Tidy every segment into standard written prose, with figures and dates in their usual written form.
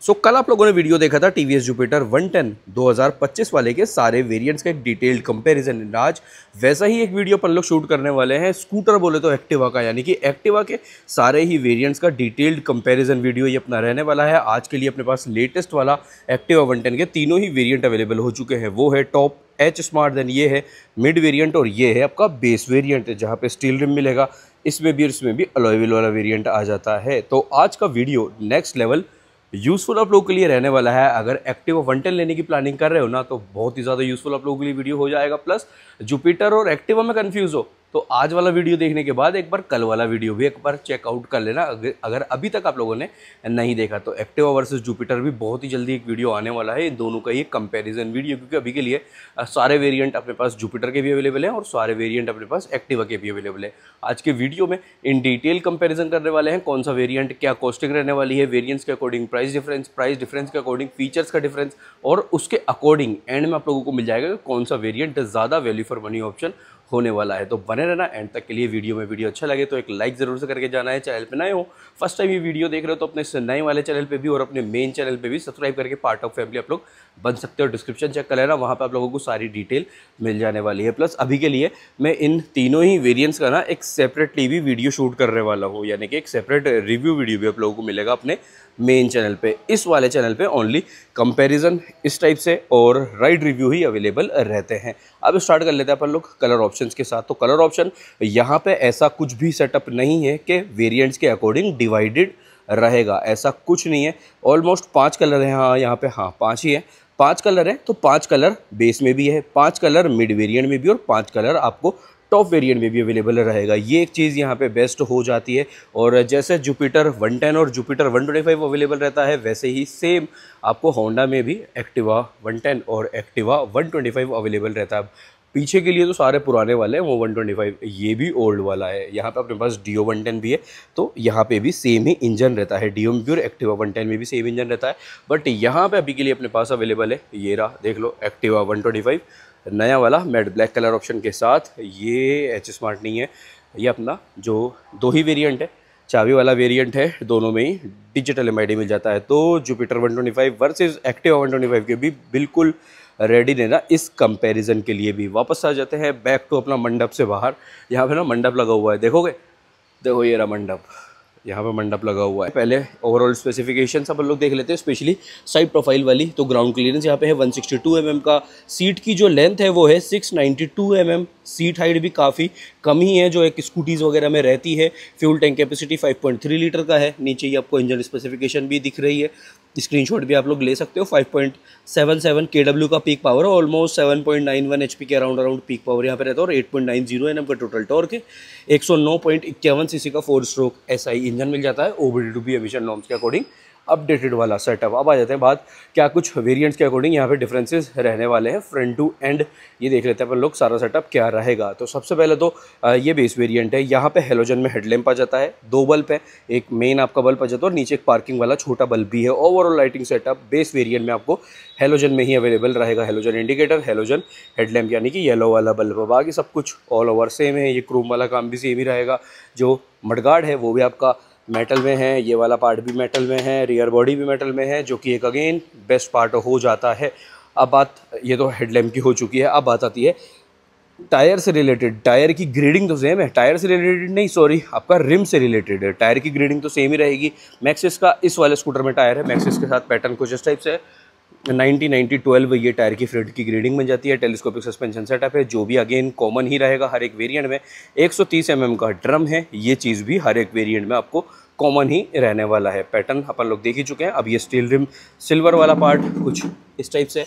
कल आप लोगों ने वीडियो देखा था टीवीएस जुपिटर 110 2025 वाले के सारे वेरिएंट्स का एक डिटेल्ड कंपैरिजन। आज वैसा ही एक वीडियो अपन लोग शूट करने वाले हैं, स्कूटर बोले तो एक्टिवा का, यानी कि एक्टिवा के सारे ही वेरिएंट्स का डिटेल्ड कंपैरिजन वीडियो ये अपना रहने वाला है। आज के लिए अपने पास लेटेस्ट वाला एक्टिवा 110 के तीनों ही वेरियंट अवेलेबल हो चुके हैं। वो है टॉप एच स्मार्ट, देन ये है मिड वेरिएंट और ये है आपका बेस वेरिएंट, जहाँ पे स्टील रिम मिलेगा। इसमें भी और इसमें भी अलॉय व्हील वाला वेरिएंट आ जाता है। तो आज का वीडियो नेक्स्ट लेवल यूज़फुल आप लोगों के लिए रहने वाला है। अगर एक्टिवा 110 लेने की प्लानिंग कर रहे हो ना, तो बहुत ही ज़्यादा यूज़फुल आप लोगों के लिए वीडियो हो जाएगा। प्लस जुपिटर और एक्टिवा में कंफ्यूज हो तो आज वाला वीडियो देखने के बाद एक बार कल वाला वीडियो भी एक बार चेकआउट कर लेना, अगर अभी तक आप लोगों ने नहीं देखा तो। एक्टिवा वर्सेस जुपिटर भी बहुत ही जल्दी एक वीडियो आने वाला है, इन दोनों का ये कंपैरिजन वीडियो, क्योंकि अभी के लिए सारे वेरिएंट अपने पास जुपिटर के भी अवेलेबल हैं और सारे वेरिएंट अपने पास एक्टिवा के भी अवेलेबल है। आज के वीडियो में इन डिटेल कंपैरिजन करने वाले हैं, कौन सा वेरिएंट क्या कॉस्टिंग रहने वाली है, वेरिएंट्स के अकॉर्डिंग प्राइस डिफरेंस के अकॉर्डिंग फीचर्स का डिफरेंस, और उसके अकॉर्डिंग एंड में आप लोगों को मिल जाएगा कि कौन सा वेरिएंट ज़्यादा वैल्यू फॉर मनी ऑप्शन होने वाला है। तो बने रहना एंड तक के लिए। वीडियो अच्छा लगे तो एक लाइक जरूर से करके जाना है। चैनल पे नए हो, फर्स्ट टाइम ये वीडियो देख रहे हो तो अपने इस नए वाले चैनल पे भी और अपने मेन चैनल पे भी सब्सक्राइब करके पार्ट ऑफ फैमिली आप लोग बन सकते हो। डिस्क्रिप्शन चेक कर लेना, वहाँ पे आप लोगों को सारी डिटेल मिल जाने वाली है। प्लस अभी के लिए मैं इन तीनों ही वेरियंट्स का ना एक सेपरेटली भी वीडियो शूट करने वाला हूँ, यानी कि एक सेपरेट रिव्यू वीडियो भी आप लोगों को मिलेगा अपने मेन चैनल पे। इस वाले चैनल पे ओनली कंपैरिजन इस टाइप से और राइड रिव्यू ही अवेलेबल रहते हैं। अब स्टार्ट कर लेते हैं अपन लोग कलर ऑप्शंस के साथ। तो कलर ऑप्शन यहाँ पे ऐसा कुछ भी सेटअप नहीं है कि वेरिएंट्स के अकॉर्डिंग डिवाइडेड रहेगा, ऐसा कुछ नहीं है। ऑलमोस्ट 5 कलर हैं, हाँ यहाँ पे 5 ही है। 5 कलर है तो 5 कलर बेस में भी है, 5 कलर मिड वेरिएंट में भी और 5 कलर आपको टॉप वेरिएंट में भी अवेलेबल रहेगा। ये एक चीज़ यहाँ पे बेस्ट हो जाती है। और जैसे जुपिटर 110 और जुपिटर 125 अवेलेबल रहता है, वैसे ही सेम आपको होंडा में भी एक्टिवा 110 और एक्टिवा 125 अवेलेबल रहता है। पीछे के लिए तो सारे पुराने वाले हैं, वो 125, ये भी ओल्ड वाला है। यहाँ पे अपने पास डियो 110 भी है, तो यहाँ पे भी सेम ही इंजन रहता है। डियो में भी और एक्टिवा 110 में भी सेम इंजन रहता है। बट यहाँ पे अभी के लिए अपने पास अवेलेबल है, ये रहा देख लो, एक्टिवा 125 नया वाला मैट ब्लैक कलर ऑप्शन के साथ। ये एच स्मार्ट नहीं है, ये अपना जो 2 ही वेरिएंट है, चाबी वाला वेरिएंट है, दोनों में ही डिजिटल एमआईडी मिल जाता है। तो जुपिटर 125 वर्सेस एक्टिवा 125 के भी बिल्कुल रेडी रहना इस कंपैरिजन के लिए भी। वापस आ जाते हैं बैक टू अपना मंडप से बाहर। यहाँ पे ना मंडप लगा हुआ है, देखोगे, देखो ये रहा मंडप, यहाँ पे मंडप लगा हुआ है। पहले ओवरऑल स्पेसिफिकेशन सब लोग देख लेते हैं, स्पेशली साइड प्रोफाइल वाली। तो ग्राउंड क्लियरेंस यहाँ पे है 162 mm का, सीट की जो लेंथ है वो है 692 mm, सीट हाइट भी काफ़ी कम ही है जो एक स्कूटीज़ वगैरह में रहती है। फ्यूल टैंक कैपेसिटी 5.3 लीटर का है। नीचे ही आपको इंजन स्पेसिफिकेशन भी दिख रही है, स्क्रीनशॉट भी आप लोग ले सकते हो। 5.77 kW का पीक पावर, ऑलमोस्ट 7.91 HP के अराउंड पीक पावर यहाँ पे रहता है। और 8.90 Nm का टोटल टॉर्क है। 109.51 cc का 4 स्ट्रोक SI इंजन मिल जाता है OBD2B एमिशन नॉर्म्स के अकॉर्डिंग अपडेटेड वाला सेटअप। अब आ जाते हैं बात क्या कुछ वेरिएंट्स के अकॉर्डिंग यहाँ पे डिफरेंसेस रहने वाले हैं फ्रंट टू एंड। ये देख लेते हैं अपन लोग सारा सेटअप क्या रहेगा। तो सबसे पहले तो ये बेस वेरिएंट है। यहाँ पे हेलोजन में हेडलैम्प आ जाता है, 2 बल्ब है, एक मेन आपका बल्ब आ जाता है और नीचे एक पार्किंग वाला छोटा बल्ब भी है। Overall lighting setup base variant में आपको हेलोजन में ही अवेलेबल रहेगा। हेलोजन इंडिकेटर, हेलोजन हेडलैम्प यानी कि येलो वाला बल्ब। बाकी सब कुछ ऑल ओवर सेम है। ये क्रोम वाला काम भी सेम ही रहेगा। जो मडगार्ड है वो भी आपका मेटल में है, ये वाला पार्ट भी मेटल में है, रियर बॉडी भी मेटल में है, जो कि एक अगेन बेस्ट पार्ट हो जाता है। अब बात, ये तो हेडलैम्प की हो चुकी है। अब बात आती है टायर से रिलेटेड। टायर की ग्रेडिंग तो सेम है, टायर से रिलेटेड नहीं, सॉरी, आपका रिम से रिलेटेड है। टायर की ग्रेडिंग तो सेम ही रहेगी। मैक्सिस का इस वाले स्कूटर में टायर है, मैक्सिस के साथ पैटर्न कुछ इस टाइप से है। 90-90-12 ये टायर की फ्रंट की ग्रेडिंग बन जाती है। टेलीस्कोपिक सस्पेंशन सेटअप है, जो भी अगेन कॉमन ही रहेगा हर एक वेरिएंट में। 130 mm का ड्रम है, ये चीज़ भी हर एक वेरिएंट में आपको कॉमन ही रहने वाला है। पैटर्न अपन लोग देख ही चुके हैं। अब ये स्टील रिम सिल्वर वाला पार्ट कुछ इस टाइप से,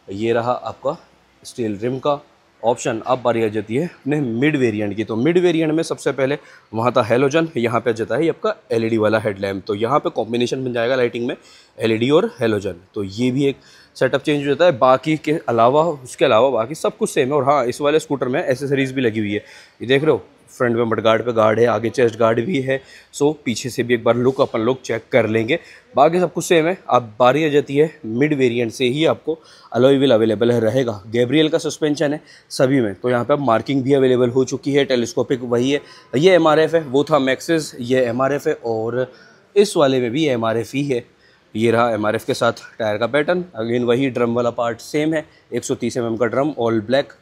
ये रहा आपका स्टील रिम का ऑप्शन। अब बारी आ जाती है अपने मिड वेरिएंट की। तो मिड वेरिएंट में सबसे पहले वहाँ था हेलोजन, यहाँ पे आ जाता है ये आपका LED वाला हेडलैम्प। तो यहाँ पे कॉम्बिनेशन बन जाएगा लाइटिंग में LED और हेलोजन। तो ये भी एक सेटअप चेंज हो जाता है। बाकी के अलावा, उसके अलावा बाकी सब कुछ सेम है। और हाँ, इस वाले स्कूटर में एसेसरीज भी लगी हुई है, ये देख रहे हो। फ्रंट में मडगार्ड पे गार्ड है, आगे चेस्ट गार्ड भी है। सो पीछे से भी एक बार लुक अपन लोग चेक कर लेंगे। बाकी सब कुछ सेम है। अब बारी आ जाती है मिड वेरिएंट से ही आपको अलॉय व्हील अवेलेबल रहेगा। गैब्रियल का सस्पेंशन है सभी में। तो यहाँ पे अब मार्किंग भी अवेलेबल हो चुकी है। टेलीस्कोपिक वही है, ये MRF है, वो था मैक्सिस, ये MRF है और इस वाले में भी MRF ही है। ये रहा एमआरएफ के साथ टायर का पैटर्न। अगेन वही ड्रम वाला पार्ट सेम है, 130 mm का ड्रम, ऑल ब्लैक।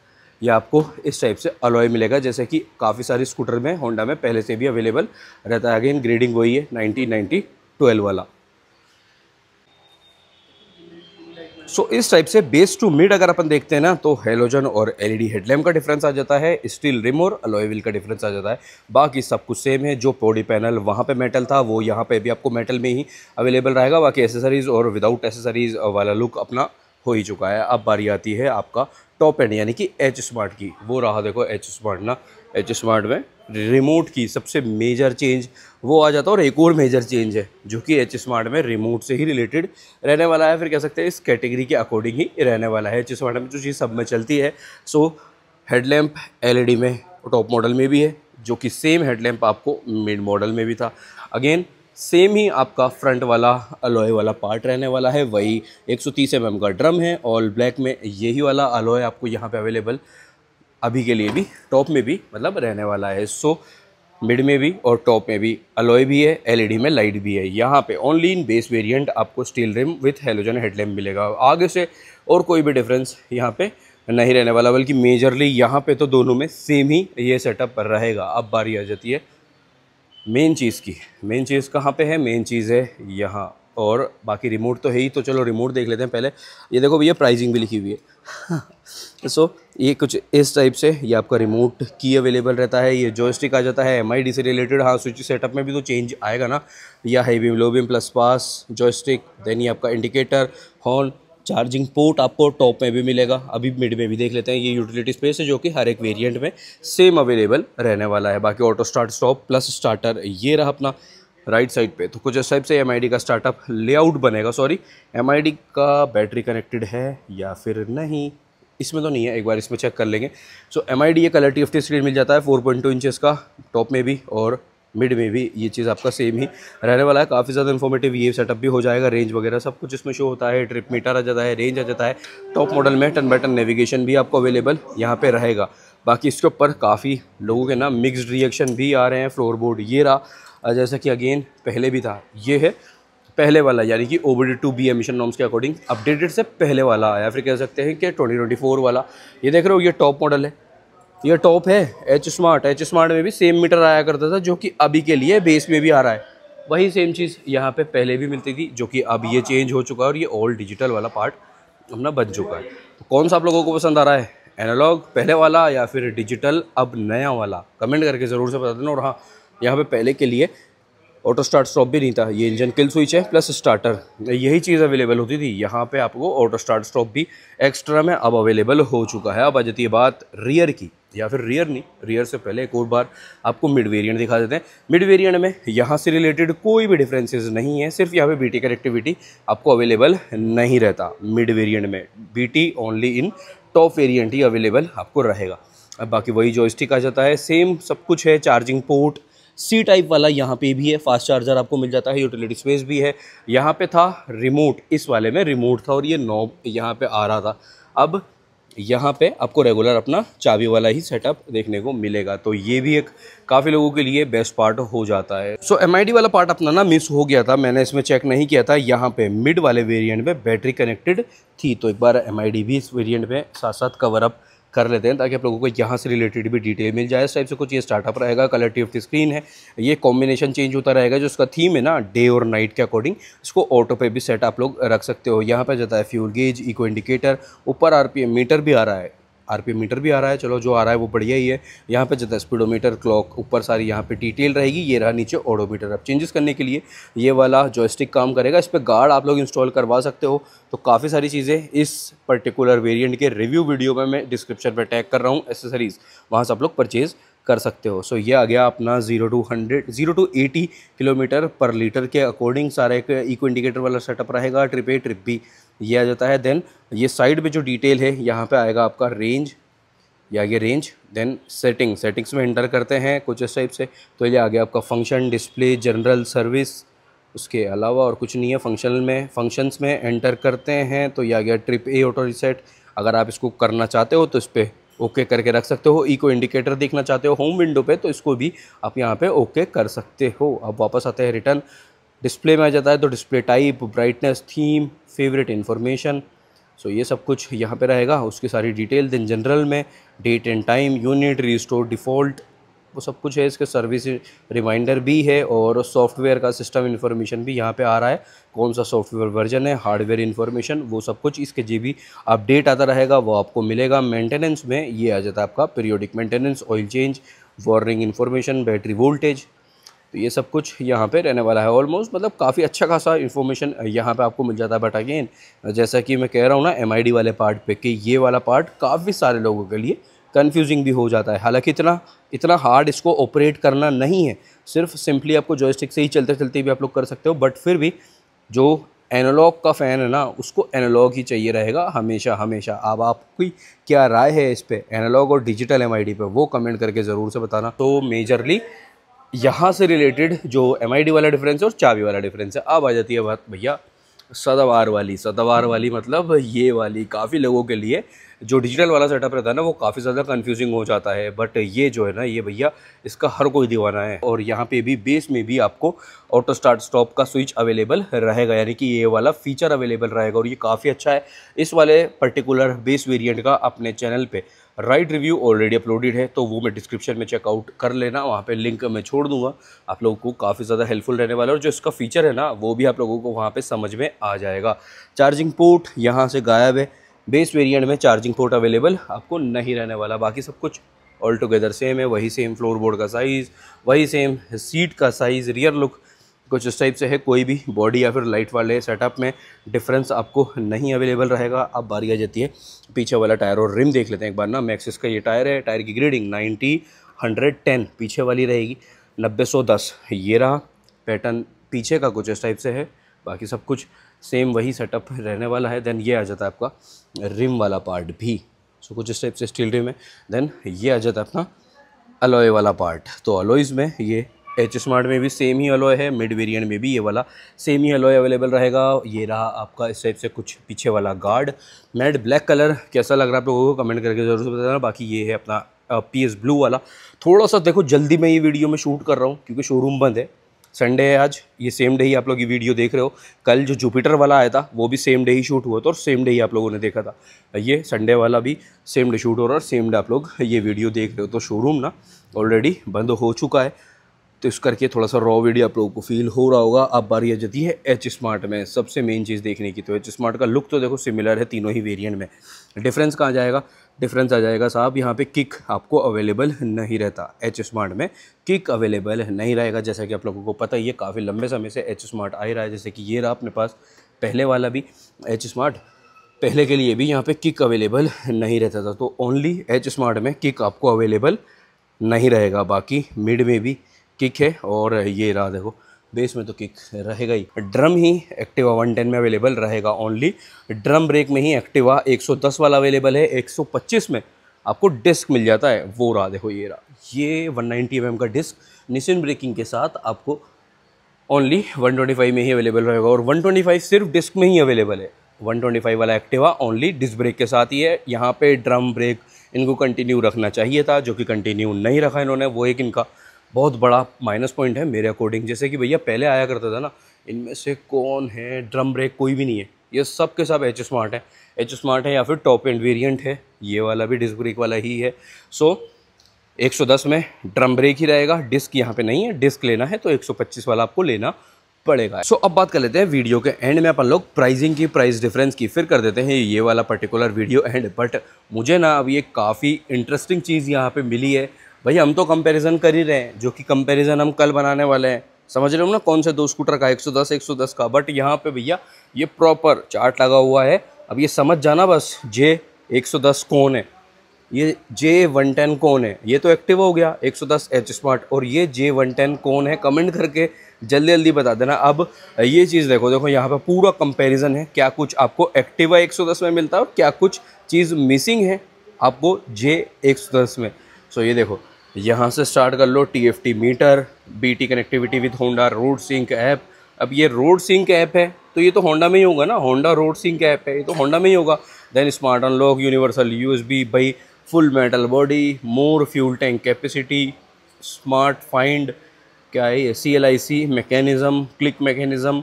ये आपको इस टाइप से अलॉय मिलेगा, जैसे कि काफ़ी सारी स्कूटर में होंडा में पहले से भी अवेलेबल रहता है। अगेन ग्रेडिंग वही है 90-90-12 वाला। सो इस टाइप से बेस टू मिड अगर अपन देखते हैं ना, तो हेलोजन और एलईडी हेडलैम्प का डिफरेंस आ जाता है, स्टील रिम और अलॉय व्हील का डिफरेंस आ जाता है। बाकी सब कुछ सेम है। जो बॉडी पैनल वहाँ पे मेटल था वो यहाँ पे भी आपको मेटल में ही अवेलेबल रहेगा। बाकी एसेसरीज और विदाउट एसेसरीज वाला लुक अपना हो ही चुका है। अब बारी आती है आपका टॉप एंड यानी कि एच स्मार्ट की। वो रहा देखो एच स्मार्ट ना, एच स्मार्ट में रिमोट की सबसे मेजर चेंज वो आ जाता है। और एक और मेजर चेंज है जो कि एच स्मार्ट में रिमोट से ही रिलेटेड रहने वाला है, फिर कह सकते हैं इस कैटेगरी के अकॉर्डिंग ही रहने वाला है। एच स्मार्ट में जो चीज़ सब में चलती है, सो हेडलैम्प एलईडी में टॉप मॉडल में भी है, जो कि सेम हेडलैम्प आपको मिड मॉडल में भी था। अगेन सेम ही आपका फ्रंट वाला अलॉय वाला पार्ट रहने वाला है, वही 130 mm का ड्रम है, ऑल ब्लैक में यही वाला अलॉय आपको यहाँ पे अवेलेबल अभी के लिए भी टॉप में भी मतलब रहने वाला है। सो मिड में भी और टॉप में भी अलॉय भी है, एलईडी में लाइट भी है। यहाँ पे ओनली इन बेस वेरिएंट आपको steel rim with halogen headlamp मिलेगा। आगे से और कोई भी डिफरेंस यहाँ पे नहीं रहने वाला, बल्कि मेजरली यहाँ पे तो दोनों में सेम ही ये सेटअप रहेगा। अब बारी आ जाती है मेन चीज़ की। मेन चीज़ कहाँ पे है? मेन चीज़ है यहाँ, और बाकी रिमोट तो है ही। तो चलो रिमोट देख लेते हैं पहले। ये देखो भैया प्राइसिंग भी लिखी हुई है। सो ये कुछ इस टाइप से ये आपका रिमोट की अवेलेबल रहता है। ये जॉयस्टिक आ जाता है एमआईडी से रिलेटेड। हाँ, स्विच सेटअप में भी तो चेंज आएगा ना, या high beam low beam plus pass joystick, then ये आपका इंडिकेटर, हॉर्न, चार्जिंग पोर्ट आपको टॉप में भी मिलेगा। अभी मिड में भी देख लेते हैं। ये यूटिलिटी स्पेस है जो कि हर एक वेरिएंट में सेम अवेलेबल रहने वाला है। बाकी auto start stop plus starter ये रहा अपना राइट साइड पे। तो कुछ इस टाइप से एमआईडी का स्टार्टअप लेआउट बनेगा। सॉरी, एमआईडी का बैटरी कनेक्टेड है या फिर नहीं, इसमें तो नहीं है, एक बार इसमें चेक कर लेंगे। सो एमआईडी ये कलर TFT स्क्रीन मिल जाता है 4.2 इंचेस का टॉप में भी, और मिड में भी ये चीज़ आपका सेम ही रहने वाला है। काफ़ी ज़्यादा इन्फॉर्मेटिव ये सेटअप भी हो जाएगा। रेंज वगैरह सब कुछ इसमें शो होता है, ट्रिप मीटर आ जाता है, रेंज आ जाता है। टॉप मॉडल में टर्न बाय टर्न नेविगेशन भी आपको अवेलेबल यहाँ पे रहेगा। बाकी इसके ऊपर काफ़ी लोगों के ना मिक्स्ड रिएक्शन भी आ रहे हैं। फ्लोर बोर्ड ये रहा, जैसा कि अगेन पहले भी था, ये है पहले वाला, यानी कि OBD2B एमिशन नॉर्म्स के अकॉर्डिंग अपडेटेड से पहले वाला आया, फिर कह सकते हैं कि 2024 वाला। ये देख रहे हो, ये टॉप मॉडल है, ये टॉप है एच स्मार्ट में भी सेम मीटर आया करता था, जो कि अभी के लिए बेस में भी आ रहा है। वही सेम चीज़ यहाँ पे पहले भी मिलती थी, जो कि अब ये चेंज हो चुका है और ये ऑल डिजिटल वाला पार्ट अपना बन चुका है। तो कौन सा आप लोगों को पसंद आ रहा है, एनालॉग पहले वाला या फिर डिजिटल अब नया वाला? कमेंट करके ज़रूर से बता देना। और हाँ, यहाँ पे पहले के लिए ऑटो स्टार्ट स्टॉप भी नहीं था, ये इंजन किल स्विच है प्लस स्टार्टर, यही चीज़ अवेलेबल होती थी। यहाँ पे आपको ऑटो स्टार्ट स्टॉप भी एक्स्ट्रा में अब अवेलेबल हो चुका है। अब आ जाती है बात रियर की, या फिर रियर नहीं, रियर से पहले एक और बार आपको मिड वेरिएंट दिखा देते हैं। मिड वेरिएंट में यहाँ से रिलेटेड कोई भी डिफरेंसेस नहीं है, सिर्फ यहाँ पे BT कनेक्टिविटी आपको अवेलेबल नहीं रहता। मिड वेरिएंट में BT only in top variant he available आपको रहेगा। अब बाकी वही जॉयस्टिक आ जाता है, सेम सब कुछ है। चार्जिंग पोर्ट C टाइप वाला यहाँ पे भी है, फास्ट चार्जर आपको मिल जाता है, यूटिलिटी स्पेस भी है। यहाँ पे था रिमोट, इस वाले में रिमोट था और ये नॉब यहाँ पे आ रहा था। अब यहाँ पे आपको रेगुलर अपना चाबी वाला ही सेटअप देखने को मिलेगा, तो ये भी एक काफ़ी लोगों के लिए बेस्ट पार्ट हो जाता है। सो MID वाला पार्ट अपना ना मिस हो गया था, मैंने इसमें चेक नहीं किया था। यहाँ पे मिड वाले वेरिएंट में बैटरी कनेक्टेड थी, तो एक बार MID भी इस वेरिएंट में साथ साथ कवर अप कर लेते हैं, ताकि आप लोगों को यहाँ से रिलेटेड भी डिटेल मिल जाए। इस टाइप से कुछ ये स्टार्टअप रहेगा, कलर TFT स्क्रीन है, ये कॉम्बिनेशन चेंज होता रहेगा। जो उसका थीम है ना डे और नाइट के अकॉर्डिंग, इसको ऑटो पे भी सेट आप लोग रख सकते हो। यहाँ पे जाता है फ्यूल गेज, इको इंडिकेटर, ऊपर RPM मीटर भी आ रहा है, RPM मीटर भी आ रहा है, चलो जो आ रहा है वो बढ़िया ही है। यहाँ पे जाता है स्पीडोमीटर, क्लॉक, ऊपर सारी यहाँ पे डिटेल रहेगी। ये रहा नीचे ओडोमीटर। अब चेंजेस करने के लिए ये वाला जॉयस्टिक काम करेगा, इस पर गार्ड आप लोग इंस्टॉल करवा सकते हो। तो काफ़ी सारी चीज़ें इस पर्टिकुलर वेरिएंट के रिव्यू वीडियो में मैं डिस्क्रिप्शन पर टैग कर रहा हूँ, एसेसरीज़, वहाँ से आप लोग परचेज़ कर सकते हो। सो ये आ गया अपना 0 to 80 किलोमीटर पर लीटर के अकॉर्डिंग सारा एक इको इंडिकेटर वाला सेटअप रहेगा। ट्रिप A ट्रिप B ये आ जाता है। देन ये साइड में जो डिटेल है यहाँ पे आएगा आपका रेंज, या ये रेंज, देन सेटिंग्स में एंटर करते हैं कुछ इस टाइप से। तो ये आ गया आपका फंक्शन, डिस्प्ले, जनरल, सर्विस, उसके अलावा और कुछ नहीं है। फंक्शंस में एंटर करते हैं तो ये आ गया ट्रिप A ऑटो रीसेट। अगर आप इसको करना चाहते हो तो इस पर ओके करके रख सकते हो। इको इंडिकेटर देखना चाहते हो होम विंडो पे तो इसको भी आप यहाँ पे ओके कर सकते हो। अब वापस आते हैं रिटर्न। डिस्प्ले में आ जाता है तो display type, brightness, theme, favourite information, so ये सब कुछ यहाँ पे रहेगा, उसकी सारी डिटेल। देन जनरल में date and time, unit, restore, default, वो सब कुछ है। इसके सर्विस रिमाइंडर भी है और सॉफ्टवेयर का सिस्टम इन्फॉर्मेशन भी यहाँ पे आ रहा है, कौन सा सॉफ्टवेयर वर्जन है, हार्डवेयर इन्फॉर्मेशन, वो सब कुछ इसके GB अपडेट आता रहेगा, वो आपको मिलेगा। मेंटेनेंस में ये आ जाता है आपका periodic maintenance, oil change, warning information, battery voltage, तो ये सब कुछ यहाँ पे रहने वाला है। ऑलमोस्ट मतलब काफ़ी अच्छा खासा इन्फॉर्मेशन यहाँ पे आपको मिल जाता है। बट अगेन जैसा कि मैं कह रहा हूँ ना MID वाले पार्ट पे, कि ये वाला पार्ट काफ़ी सारे लोगों के लिए कंफ्यूजिंग भी हो जाता है। हालांकि इतना हार्ड इसको ऑपरेट करना नहीं है, सिर्फ सिंपली आपको जॉयस्टिक से ही चलते चलते भी आप लोग कर सकते हो। बट फिर भी जो एनालॉग का फ़ैन है ना, उसको एनालॉग ही चाहिए रहेगा हमेशा हमेशा। अब आपकी क्या राय है इस पे, एनालॉग और डिजिटल MID पे, वो कमेंट करके ज़रूर से बताना। तो मेजरली यहाँ से रिलेटेड जो MID वाला डिफरेंस है और चाबी वाला डिफरेंस है। अब आ जाती है बात भैया सदाबहार वाली मतलब ये वाली। काफ़ी लोगों के लिए जो डिजिटल वाला सेटअप रहता है ना, वो काफ़ी ज़्यादा कंफ्यूजिंग हो जाता है। बट ये जो है ना, ये भैया इसका हर कोई दीवाना है। और यहाँ पे भी बेस में भी आपको ऑटो स्टार्ट स्टॉप का स्विच अवेलेबल रहेगा, यानी कि ये वाला फीचर अवेलेबल रहेगा और ये काफ़ी अच्छा है। इस वाले पर्टिकुलर बेस वेरिएंट का अपने चैनल पे राइड रिव्यू ऑलरेडी अपलोडेड है, तो वो मैं डिस्क्रिप्शन में चेकआउट कर लेना, वहाँ पे लिंक मैं छोड़ दूंगा। आप लोगों को काफ़ी ज़्यादा हेल्पफुल रहने वाला है और जो इसका फीचर है ना, वो भी आप लोगों को वहाँ पे समझ में आ जाएगा। चार्जिंग पोर्ट यहाँ से गायब है, बेस वेरिएंट में चार्जिंग पोर्ट अवेलेबल आपको नहीं रहने वाला। बाकी सब कुछ ऑल टुगेदर सेम है, वही सेम फ्लोर बोर्ड का साइज़, वही सेम सीट का साइज़, रियर लुक कुछ इस टाइप से है। कोई भी बॉडी या फिर लाइट वाले सेटअप में डिफरेंस आपको नहीं अवेलेबल रहेगा। अब बारी आ जाती है पीछे वाला टायर और रिम देख लेते हैं एक बार ना। मैक्सिस का ये टायर है, टायर की ग्रेडिंग 90/110 पीछे वाली रहेगी, 90/110 ये रहा। पैटर्न पीछे का कुछ इस टाइप से है, बाकी सब कुछ सेम वही सेटअप रहने वाला है। देन ये आ जाता है आपका रिम वाला पार्ट भी, सो कुछ इस टाइप से स्टील रिम है। देन ये आ जाता है अपना अलॉय वाला पार्ट। तो अलॉयज़ में ये H स्मार्ट में भी सेम ही अलॉय है, मिड वेरिएंट में भी ये वाला सेम ही अलॉय अवेलेबल रहेगा। ये रहा आपका इस टाइप से कुछ पीछे वाला गार्ड, मैट ब्लैक कलर। कैसा लग रहा है आप लोगों को कमेंट करके ज़रूर से बताना। बाकी ये है अपना PS ब्लू वाला। थोड़ा सा देखो जल्दी मैं ये वीडियो में शूट कर रहा हूँ क्योंकि शोरूम बंद है, संडे है आज, ये सेम डे ही आप लोग ये वीडियो देख रहे हो। कल जो जुपिटर वाला आया था वो भी सेम डे ही शूट हुआ था और सेम डे ही आप लोगों ने देखा था। ये संडे वाला भी सेम डे शूट हो रहा है और सेम डे आप लोग ये वीडियो देख रहे हो। तो शोरूम ना ऑलरेडी बंद हो चुका है, तो इस करके थोड़ा सा रॉ वीडियो आप लोगों को फील हो रहा होगा। अब बारी आ जाती है H स्मार्ट में सबसे मेन चीज़ देखने की। तो H स्मार्ट का लुक तो देखो सिमिलर है तीनों ही वेरिएंट में। डिफरेंस कहाँ जाएगा, डिफरेंस आ जाएगा साहब यहाँ पे किक आपको अवेलेबल नहीं रहता। H स्मार्ट में किक अवेलेबल नहीं रहेगा, जैसा कि आप लोगों को पता ही है, काफ़ी लंबे समय से H स्मार्ट आ ही रहा है। जैसे कि ये रहा अपने पास पहले वाला भी H स्मार्ट, पहले के लिए भी यहाँ पे किक अवेलेबल नहीं रहता था। तो ओनली H स्मार्ट में किक आपको अवेलेबल नहीं रहेगा, बाकी मिड में भी किक है और ये रहा देखो बेस में तो किक रहेगा ही। ड्रम ही एक्टिवा 110 में अवेलेबल रहेगा, ओनली ड्रम ब्रेक में ही एक्टिवा 110 वाला अवेलेबल है। 125 में आपको डिस्क मिल जाता है, वो रहा देखो ये रहा, ये 190 mm का डिस्क निसिन ब्रेकिंग के साथ आपको ओनली 125 में ही अवेलेबल रहेगा। और 125 सिर्फ डिस्क में ही अवेलेबल है। 125 वाला एक्टिवा ओनली डिस्क ब्रेक के साथ ही है। यहाँ पे ड्रम ब्रेक इनको कंटिन्यू रखना चाहिए था, जो कि कंटिन्यू नहीं रखा इन्होंने, वो एक इनका बहुत बड़ा माइनस पॉइंट है मेरे अकॉर्डिंग। जैसे कि भैया पहले आया करता था ना, इनमें से कौन है ड्रम ब्रेक, कोई भी नहीं है, ये सब के सब H स्मार्ट है। H स्मार्ट है या फिर टॉप एंड वेरिएंट है, ये वाला भी डिस्क ब्रेक वाला ही है। सो 110 में ड्रम ब्रेक ही रहेगा, डिस्क यहाँ पे नहीं है। डिस्क लेना है तो 125 वाला आपको लेना पड़ेगा। सो अब बात कर लेते हैं वीडियो के एंड में अपन लोग प्राइसिंग की, प्राइस डिफरेंस की, फिर कर देते हैं ये वाला पर्टिकुलर वीडियो एंड। बट मुझे ना अब ये काफ़ी इंटरेस्टिंग चीज़ यहाँ पे मिली है भैया। हम तो कंपैरिजन कर ही रहे हैं, जो कि कंपैरिजन हम कल बनाने वाले हैं, समझ रहे हो ना, कौन से दो स्कूटर का, 110 का। बट यहाँ पे भैया ये प्रॉपर चार्ट लगा हुआ है। अब ये समझ जाना बस J110 कौन है, ये J110 कौन है। ये तो एक्टिवा हो गया 110 H स्मार्ट, और ये J110 कौन है, कमेंट करके जल्दी जल्दी बता देना। अब ये चीज़ देखो यहाँ पे पूरा कंपैरिजन है, क्या कुछ आपको एक्टिवा 110 में मिलता है और क्या कुछ चीज़ मिसिंग है आपको J110 में। सो ये देखो यहाँ से स्टार्ट कर लो, TFT meter, BT connectivity with Honda, road sync app. अब ये रोड सिंक ऐप है तो ये तो होंडा में ही होगा ना, होंडा रोड सिंक ऐप है, ये तो होंडा में ही होगा। Then smart unlock, universal USB भाई, full metal body, more fuel tank capacity, smart find, क्या है ये, CLIC mechanism, click mechanism,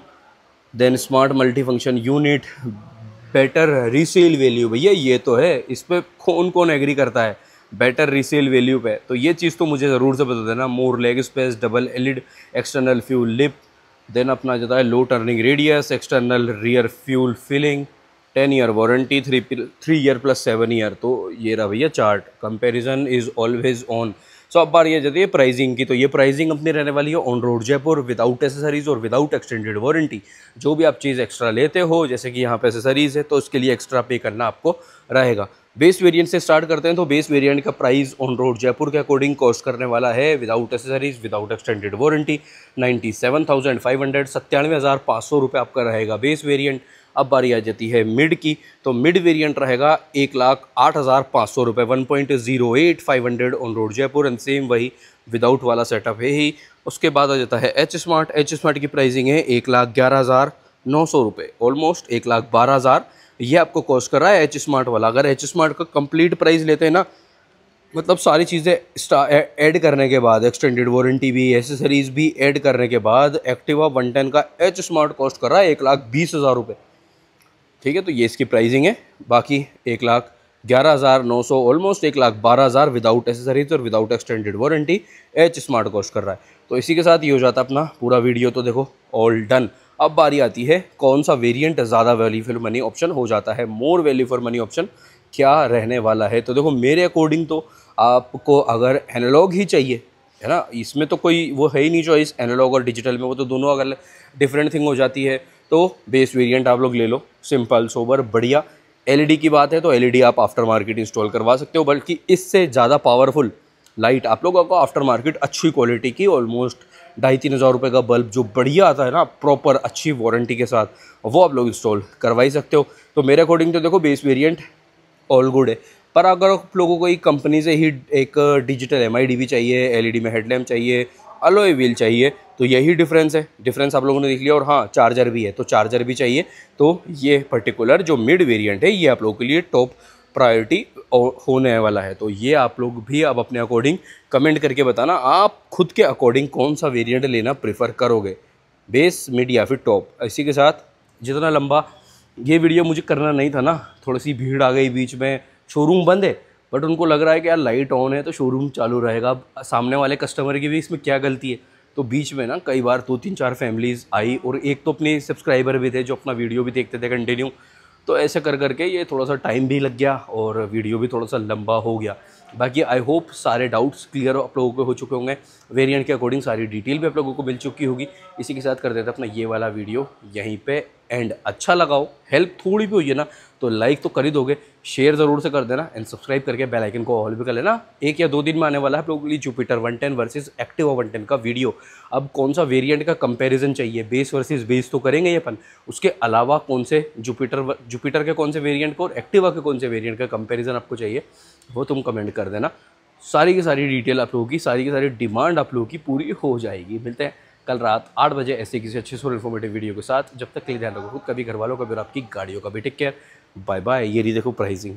then smart multi function unit, better resale value. भैया ये तो है, इस पर कौन कौन एग्री करता है बेटर रीसेल वैल्यू पे, तो ये चीज़ तो मुझे ज़रूर से बता देना। More leg space, double LED external fuel lid, then अपना जाता है low turning radius, external rear fuel filling, 10 year warranty, 3 year plus 7 year. तो ये रहा भैया chart, comparison is always on. So अब बार ये जाती है प्राइसिंग की, तो ये प्राइसिंग अपनी रहने वाली है on road Jaipur without accessories और विदाउट एक्सटेंडेड वारंटी। जो भी आप चीज़ एक्स्ट्रा लेते हो, जैसे कि यहाँ पे एसेसरीज है, तो उसके लिए एक्स्ट्रा पे करना आपको रहेगा। बेस वेरिएंट से स्टार्ट करते हैं, तो बेस वेरिएंट का प्राइस ऑन रोड जयपुर के अकॉर्डिंग कॉस्ट करने वाला है without accessories without extended warranty 97,500, 97,500 रुपये आपका रहेगा बेस वेरिएंट। अब बारी आ जाती है मिड की, तो मिड वेरिएंट रहेगा 1,08,500 रुपये, 1.08 on road Jaipur, and same वही विदाउट वाला सेटअप है ही। उसके बाद आ जाता है एच स्मार्ट की प्राइसिंग है 1,11,900 रुपये, ऑलमोस्ट 1,12,000 ये आपको कॉस्ट कर रहा है एच स्मार्ट वाला। अगर एच स्मार्ट का कंप्लीट प्राइस लेते हैं ना, मतलब सारी चीज़ें ऐड करने के बाद, एक्सटेंडेड वारंटी भी, एसेसरीज भी ऐड करने के बाद, एक्टिवा 110 का एच स्मार्ट कॉस्ट कर रहा है 1,20,000 रुपये। ठीक है, तो ये इसकी प्राइसिंग है। बाकी 1,11,900, ऑलमोस्ट 1,12,000 विदाउट एसेसरीज और without extended warranty H smart cost कर रहा है। तो इसी के साथ ये हो जाता है अपना पूरा वीडियो, तो देखो ऑल डन। अब बारी आती है कौन सा वेरिएंट ज़्यादा वैल्यू फॉर मनी ऑप्शन हो जाता है, more value for money option क्या रहने वाला है। तो देखो मेरे अकॉर्डिंग तो आपको अगर एनालॉग ही चाहिए है ना, इसमें तो कोई वो है ही नहीं चॉइस एनालॉग और डिजिटल में, वो तो दोनों अगर डिफरेंट थिंग हो जाती है, तो बेस वेरिएंट आप लोग ले लो, सिंपल सोबर बढ़िया। एलईडी की बात है तो एलईडी आप आफ्टर मार्केट इंस्टॉल करवा सकते हो, बल्कि इससे ज़्यादा पावरफुल लाइट आप लोगों को आफ्टर मार्केट अच्छी क्वालिटी की, ऑलमोस्ट 2,500-3 हज़ार रुपये का बल्ब जो बढ़िया आता है ना, प्रॉपर अच्छी वारंटी के साथ, वो आप लोग इंस्टॉल करवा ही सकते हो। तो मेरे अकॉर्डिंग तो देखो बेस वेरिएंट ऑल गुड है, पर अगर आप लोगों को एक कंपनी से ही एक डिजिटल MIDV चाहिए, एलईडी में हेडलैम्प चाहिए, अलॉय व्हील चाहिए, तो यही डिफरेंस है। डिफरेंस आप लोगों ने देख लिया। और हाँ, चार्जर भी है, तो चार्जर भी चाहिए, तो ये पर्टिकुलर जो मिड वेरिएंट है ये आप लोगों के लिए टॉप प्रायोरिटी होने वाला है। तो ये आप लोग भी अब अपने अकॉर्डिंग कमेंट करके बताना, आप खुद के अकॉर्डिंग कौन सा वेरिएंट लेना प्रेफर करोगे, बेस, मिड या फिर टॉप। इसी के साथ जितना लंबा ये वीडियो मुझे करना नहीं था ना, थोड़ी सी भीड़ आ गई बीच में, शोरूम बंद है, बट उनको लग रहा है कि यार लाइट ऑन है तो शोरूम चालू रहेगा, अब सामने वाले कस्टमर की भी इसमें क्या गलती है। तो बीच में ना कई बार 2-3-4 फैमिलीज़ आई, और एक तो अपने सब्सक्राइबर भी थे जो अपना वीडियो भी देखते थे कंटिन्यू, तो ऐसे कर करके ये थोड़ा सा टाइम भी लग गया और वीडियो भी थोड़ा सा लंबा हो गया। बाकी आई होप सारे डाउट्स क्लियर आप लोगों को हो चुके होंगे, वेरिएंट के अकॉर्डिंग सारी डिटेल भी आप लोगों को मिल चुकी होगी। इसी के साथ कर देते अपना ये वाला वीडियो यहीं पे एंड। अच्छा लगाओ, हेल्प थोड़ी भी हुई है ना, तो लाइक तो कर ही दोगे, शेयर ज़रूर से कर देना, एंड सब्सक्राइब करके बेल आइकन को ऑल भी कर लेना। 1 या 2 दिन में आने वाला है आप लोगों के लिए जुपिटर 110 वर्सेस एक्टिवा 110 का वीडियो। अब कौन सा वेरिएंट का कंपैरिजन चाहिए, बेस वर्सेस बेस तो करेंगे ये अपन, उसके अलावा कौन से जुपिटर के कौन से वेरिएंट को और एक्टिवा के कौन से वेरिएंट का कंपैरिजन आपको चाहिए, वो तुम कमेंट कर देना। सारी की सारी डिटेल आप लोगों की, सारी की सारी डिमांड आप लोगों की पूरी हो जाएगी। मिलते हैं कल रात 8 बजे ऐसे किसी अच्छे और इन्फॉर्मेटिव वीडियो के साथ। जब तक के लिए ध्यान रखो खुद, कभी घर वालों का भी और आपकी गाड़ियों का भी। Take care, bye bye. ये रही देखो प्राइसिंग।